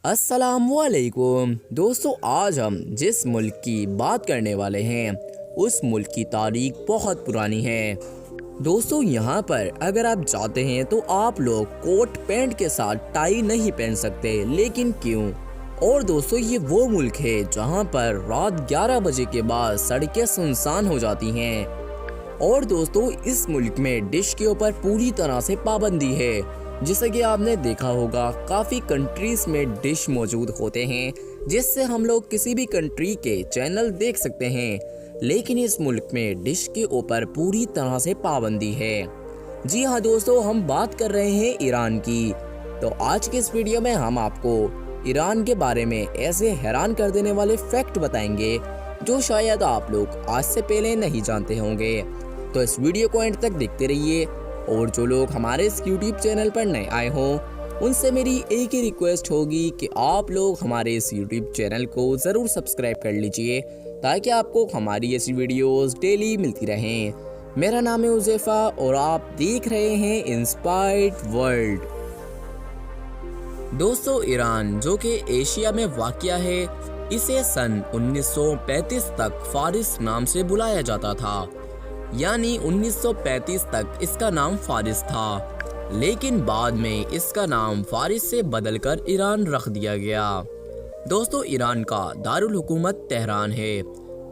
अस्सलाम वालेकुम दोस्तों, आज हम जिस मुल्क की बात करने वाले हैं उस मुल्क की तारीख बहुत पुरानी है। दोस्तों, यहाँ पर अगर आप जाते हैं तो आप लोग कोट पैंट के साथ टाई नहीं पहन सकते, लेकिन क्यों? और दोस्तों, ये वो मुल्क है जहाँ पर रात 11 बजे के बाद सड़कें सुनसान हो जाती हैं। और दोस्तों, इस मुल्क में डिश के ऊपर पूरी तरह से पाबंदी है। जैसे कि आपने देखा होगा, काफ़ी कंट्रीज़ में डिश मौजूद होते हैं जिससे हम लोग किसी भी कंट्री के चैनल देख सकते हैं, लेकिन इस मुल्क में डिश के ऊपर पूरी तरह से पाबंदी है। जी हाँ दोस्तों, हम बात कर रहे हैं ईरान की। तो आज के इस वीडियो में हम आपको ईरान के बारे में ऐसे हैरान कर देने वाले फैक्ट बताएंगे जो शायद आप लोग आज से पहले नहीं जानते होंगे। तो इस वीडियो को एंड तक देखते रहिए। और जो लोग हमारे इस YouTube चैनल पर नए आए हों, उनसे मेरी एक ही रिक्वेस्ट होगी कि आप लोग हमारे इस YouTube चैनल को ज़रूर सब्सक्राइब कर लीजिए ताकि आपको हमारी ऐसी वीडियोस डेली मिलती रहें। मेरा नाम है उज़ैफ़ा और आप देख रहे हैं इंस्पायर्ड वर्ल्ड। दोस्तों, ईरान जो कि एशिया में वाक़या है, इसे सन 1935 तक फारिस नाम से बुलाया जाता था। यानी 1935 तक इसका नाम फारिस था, लेकिन बाद में इसका नाम फारिस से बदलकर ईरान रख दिया गया। दोस्तों, ईरान का दारुल हुकूमत तेहरान है,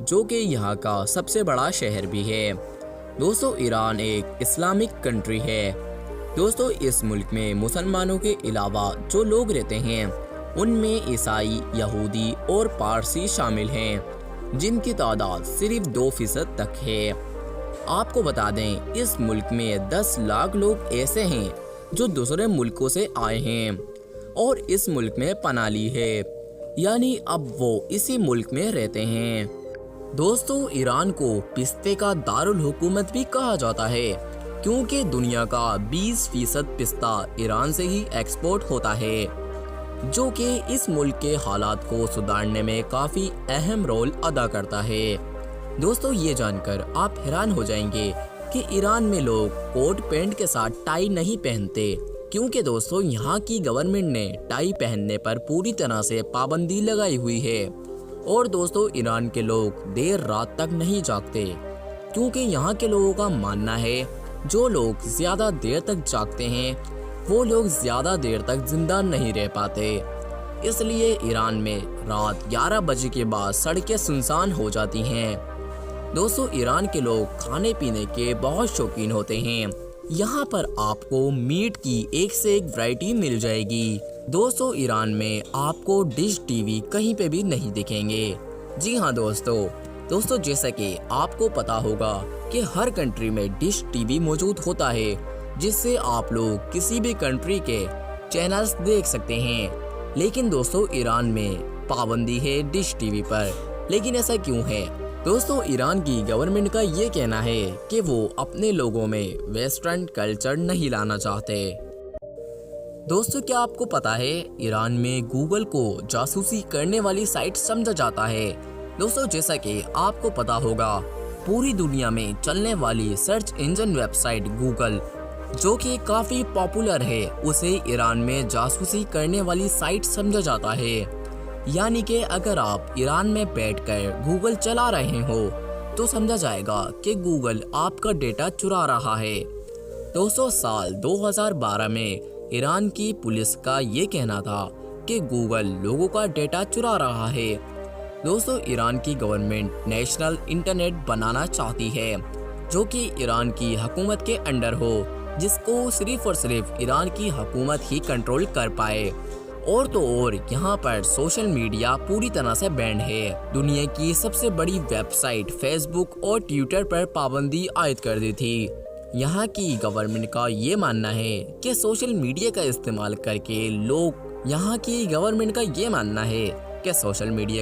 जो कि यहाँ का सबसे बड़ा शहर भी है। दोस्तों, ईरान एक इस्लामिक कंट्री है। दोस्तों, इस मुल्क में मुसलमानों के अलावा जो लोग रहते हैं उनमें ईसाई, यहूदी और पारसी शामिल हैं, जिनकी तादाद सिर्फ 2% तक है। आपको बता दें, इस मुल्क में 10 लाख लोग ऐसे हैं जो दूसरे मुल्कों से आए हैं और इस मुल्क में पनाह ली है, यानी अब वो इसी मुल्क में रहते हैं। दोस्तों, ईरान को पिस्ते का दारुल हुकूमत भी कहा जाता है, क्योंकि दुनिया का 20% पिस्ता ईरान से ही एक्सपोर्ट होता है, जो कि इस मुल्क के हालात को सुधारने में काफ़ी अहम रोल अदा करता है। दोस्तों, ये जानकर आप हैरान हो जाएंगे कि ईरान में लोग कोट पैंट के साथ टाई नहीं पहनते, क्योंकि दोस्तों यहाँ की गवर्नमेंट ने टाई पहनने पर पूरी तरह से पाबंदी लगाई हुई है। और दोस्तों, ईरान के लोग देर रात तक नहीं जागते, क्योंकि यहाँ के लोगों का मानना है जो लोग ज़्यादा देर तक जागते हैं वो लोग ज़्यादा देर तक जिंदा नहीं रह पाते। इसलिए ईरान में रात 11 बजे के बाद सड़कें सुनसान हो जाती हैं। दोस्तों, ईरान के लोग खाने पीने के बहुत शौकीन होते हैं। यहाँ पर आपको मीट की एक से एक वैरायटी मिल जाएगी। दोस्तों, ईरान में आपको डिश टीवी कहीं पे भी नहीं दिखेंगे। जी हाँ दोस्तों, जैसा कि आपको पता होगा कि हर कंट्री में डिश टीवी मौजूद होता है, जिससे आप लोग किसी भी कंट्री के चैनल्स देख सकते हैं। लेकिन दोस्तों, ईरान में पाबंदी है डिश टीवी पर। लेकिन ऐसा क्यों है? दोस्तों, ईरान की गवर्नमेंट का ये कहना है कि वो अपने लोगों में वेस्टर्न कल्चर नहीं लाना चाहते। दोस्तों, क्या आपको पता है ईरान में गूगल को जासूसी करने वाली साइट समझा जाता है? दोस्तों, जैसा कि आपको पता होगा, पूरी दुनिया में चलने वाली सर्च इंजन वेबसाइट गूगल, जो कि काफ़ी पॉपुलर है, उसे ईरान में जासूसी करने वाली साइट समझा जाता है। यानी कि अगर आप ईरान में बैठकर गूगल चला रहे हो तो समझा जाएगा कि गूगल आपका डेटा चुरा रहा है। दोस्तों, साल 2012 में ईरान की पुलिस का ये कहना था कि गूगल लोगों का डेटा चुरा रहा है। दोस्तों, ईरान की गवर्नमेंट नेशनल इंटरनेट बनाना चाहती है, जो कि ईरान की हुकूमत के अंडर हो, जिसको सिर्फ और सिर्फ ईरान की हुकूमत ही कंट्रोल कर पाए। और तो और यहाँ पर सोशल मीडिया पूरी तरह से बैंड है। दुनिया की सबसे बड़ी वेबसाइट फेसबुक और ट्विटर पर पाबंदी आयद कर दी थी। यहाँ की गवर्नमेंट का ये मानना है कि सोशल मीडिया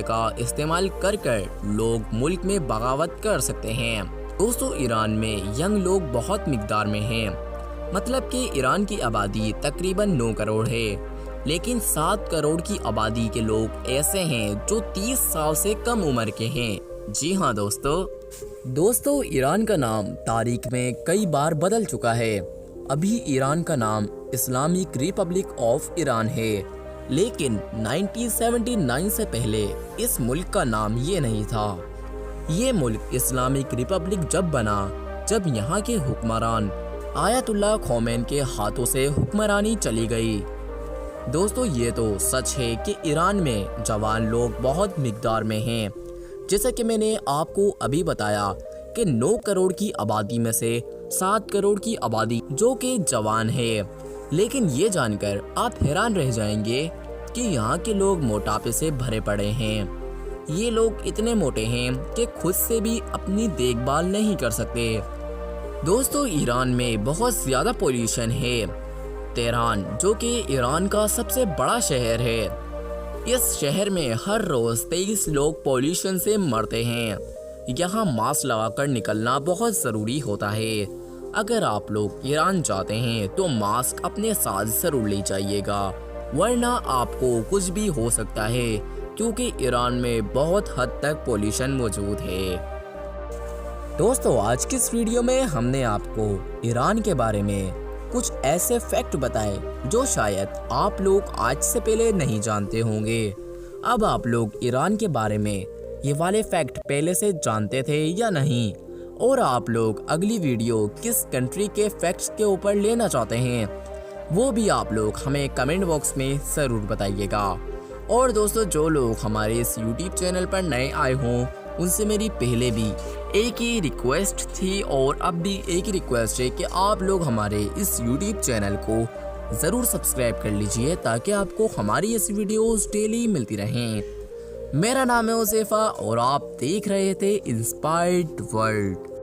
का इस्तेमाल करके लोग मुल्क में बगावत कर सकते हैं। दोस्तों, ईरान में यंग लोग बहुत मिकदार में हैं। मतलब कि ईरान की आबादी तकरीबन 9 करोड़ है, लेकिन 7 करोड़ की आबादी के लोग ऐसे हैं जो 30 साल से कम उम्र के हैं। जी हाँ दोस्तों, ईरान का नाम तारीख में कई बार बदल चुका है। अभी ईरान का नाम इस्लामिक रिपब्लिक ऑफ ईरान है, लेकिन 1979 से पहले इस मुल्क का नाम ये नहीं था। ये मुल्क इस्लामिक रिपब्लिक जब बना जब यहाँ के हुक्मरान आयतुल्लाह खोमेनी के हाथों से हुक्मरानी चली गई। दोस्तों ये तो सच है कि ईरान में जवान लोग बहुत मिकदार में हैं। जैसा कि मैंने आपको अभी बताया कि 9 करोड़ की आबादी में से 7 करोड़ की आबादी जो कि जवान है। लेकिन ये जानकर आप हैरान रह जाएंगे कि यहाँ के लोग मोटापे से भरे पड़े हैं। ये लोग इतने मोटे हैं कि खुद से भी अपनी देखभाल नहीं कर सकते। दोस्तों ईरान में बहुत ज़्यादा पोल्यूशन है। तेहरान जो कि ईरान का सबसे बड़ा शहर है, इस शहर में हर रोज़ 23 लोग पोल्यूशन से मरते हैं। यहाँ मास्क लगाकर निकलना बहुत ज़रूरी होता है। अगर आप लोग ईरान जाते हैं तो मास्क अपने साथ ज़रूर ले जाइएगा, वरना आपको कुछ भी हो सकता है, क्योंकि ईरान में बहुत हद तक पोल्यूशन मौजूद है। दोस्तों आज की इस वीडियो में हमने आपको ईरान के बारे में कुछ ऐसे फैक्ट बताए जो शायद आप लोग आज से पहले नहीं जानते होंगे। अब आप लोग ईरान के बारे में ये वाले फैक्ट पहले से जानते थे या नहीं, और आप लोग अगली वीडियो किस कंट्री के फैक्ट्स के ऊपर लेना चाहते हैं, वो भी आप लोग हमें कमेंट बॉक्स में ज़रूर बताइएगा। और दोस्तों जो लोग हमारे इस यूट्यूब चैनल पर नए आए हों उनसे मेरी पहले भी एक ही रिक्वेस्ट थी और अब भी एक ही रिक्वेस्ट है कि आप लोग हमारे इस यूट्यूब चैनल को ज़रूर सब्सक्राइब कर लीजिए ताकि आपको हमारी इस वीडियोस डेली मिलती रहें। मेरा नाम है हुज़ैफा और आप देख रहे थे इंस्पायर्ड वर्ल्ड।